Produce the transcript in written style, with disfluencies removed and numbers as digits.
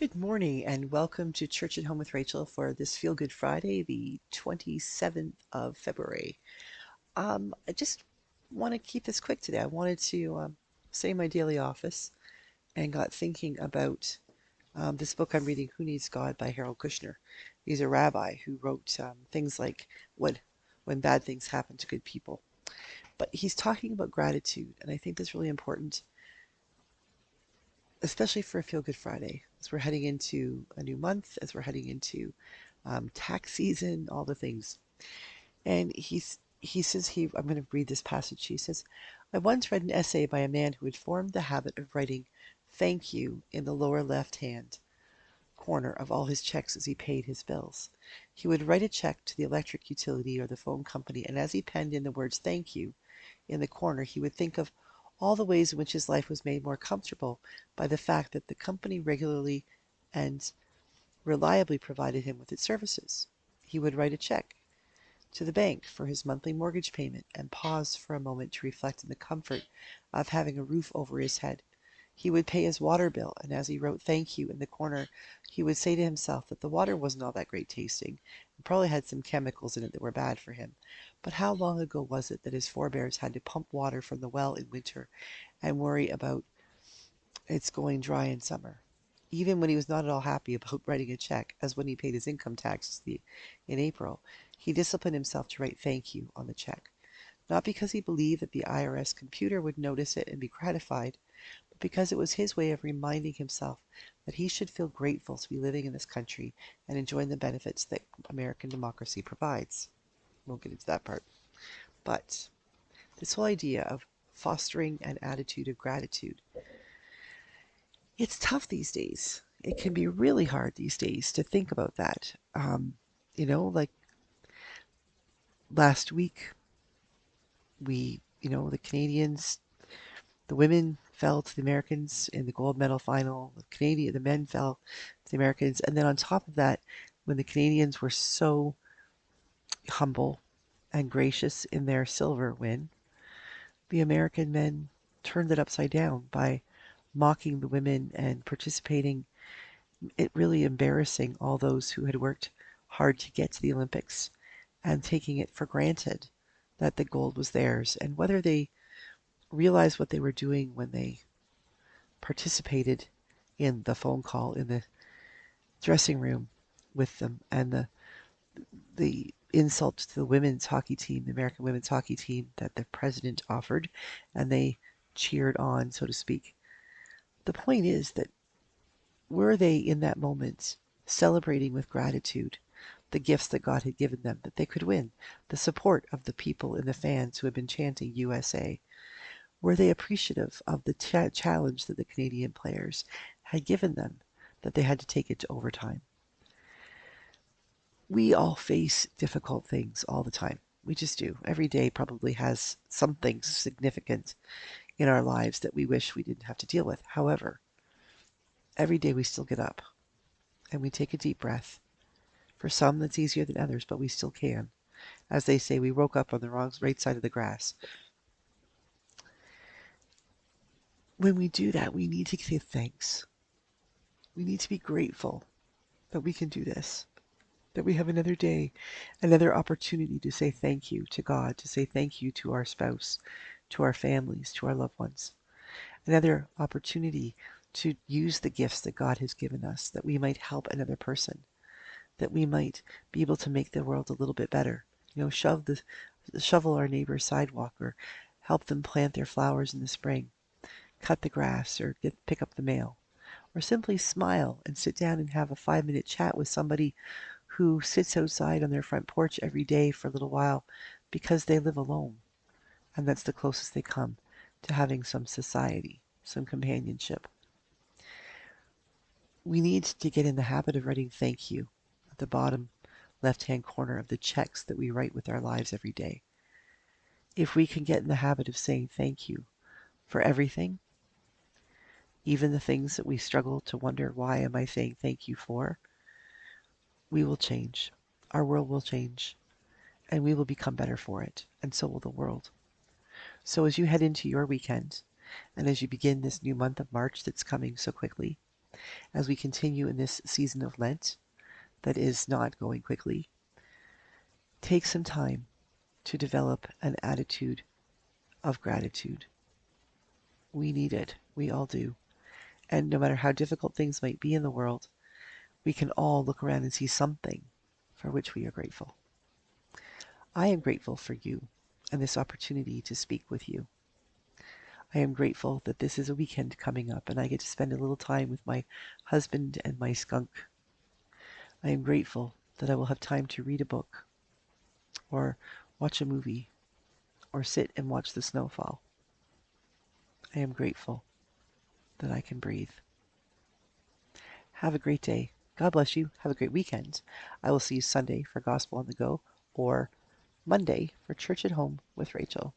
Good morning and welcome to Church at Home with Rachel for this Feel Good Friday, the 27th of February. I just want to keep this quick today. I wanted to stay in my daily office and got thinking about this book I'm reading, Who Needs God by Harold Kushner. He's a rabbi who wrote things like When Bad Things Happen to Good People. But he's talking about gratitude, and I think that's really important, especially for a Feel Good Friday, as we're heading into a new month, as we're heading into tax season, all the things. And he says I'm going to read this passage. He says, I once read an essay by a man who had formed the habit of writing "thank you" in the lower left-hand corner of all his checks as he paid his bills. He would write a check to the electric utility or the phone company, and as he penned in the words "thank you" in the corner, he would think of all the ways in which his life was made more comfortable by the fact that the company regularly and reliably provided him with its services. He would write a check to the bank for his monthly mortgage payment and pause for a moment to reflect on the comfort of having a roof over his head. He would pay his water bill, and as he wrote "thank you" in the corner, he would say to himself that the water wasn't all that great tasting and probably had some chemicals in it that were bad for him. But how long ago was it that his forebears had to pump water from the well in winter and worry about its going dry in summer? Even when he was not at all happy about writing a check, as when he paid his income tax in April, he disciplined himself to write "thank you" on the check. Not because he believed that the IRS computer would notice it and be gratified, but because it was his way of reminding himself that he should feel grateful to be living in this country and enjoying the benefits that American democracy provides. We'll get into that part. But this whole idea of fostering an attitude of gratitude, it's tough these days. It can be really hard these days to think about that. Like last week, the Canadians, the women fell to the Americans in the gold medal final. The men fell to the Americans. And then on top of that, when the Canadians were so humble and gracious in their silver win, the American men turned it upside down by mocking the women and participating, it really embarrassing all those who had worked hard to get to the Olympics and taking it for granted that the gold was theirs. And whether they realized what they were doing when they participated in the phone call in the dressing room with them and the insult to the women's hockey team, the American women's hockey team that the president offered, and they cheered on, so to speak. The point is that were they in that moment celebrating with gratitude the gifts that God had given them, that they could win, the support of the people and the fans who had been chanting USA? Were they appreciative of the challenge that the Canadian players had given them, that they had to take it to overtime? We all face difficult things all the time. We just do. Every day probably has something significant in our lives that we wish we didn't have to deal with. However, every day we still get up and we take a deep breath. For some, that's easier than others, but we still can. As they say, we woke up on the right side of the grass. When we do that, we need to say thanks. We need to be grateful that we can do this, that we have another day, another opportunity to say thank you to God, to say thank you to our spouse, to our families, to our loved ones. Another opportunity to use the gifts that God has given us, that we might help another person, that we might be able to make the world a little bit better. Shovel our neighbor's sidewalk, or help them plant their flowers in the spring, cut the grass, or pick up the mail, or simply smile and sit down and have a 5-minute chat with somebody who sits outside on their front porch every day for a little while because they live alone, and that's the closest they come to having some society, some companionship. We need to get in the habit of writing "thank you" at the bottom left-hand corner of the checks that we write with our lives every day. If we can get in the habit of saying thank you for everything, even the things that we struggle to wonder, why am I saying thank you for, we will change. Our world will change, and we will become better for it, and so will the world. So as you head into your weekend, and as you begin this new month of March that's coming so quickly, as we continue in this season of Lent that is not going quickly, take some time to develop an attitude of gratitude. We need it. We all do. And no matter how difficult things might be in the world, we can all look around and see something for which we are grateful. I am grateful for you and this opportunity to speak with you. I am grateful that this is a weekend coming up and I get to spend a little time with my husband and my skunk. I am grateful that I will have time to read a book or watch a movie or sit and watch the snow fall. I am grateful that I can breathe. Have a great day. God bless you. Have a great weekend. I will see you Sunday for Gospel on the Go or Monday for Church at Home with Rachel.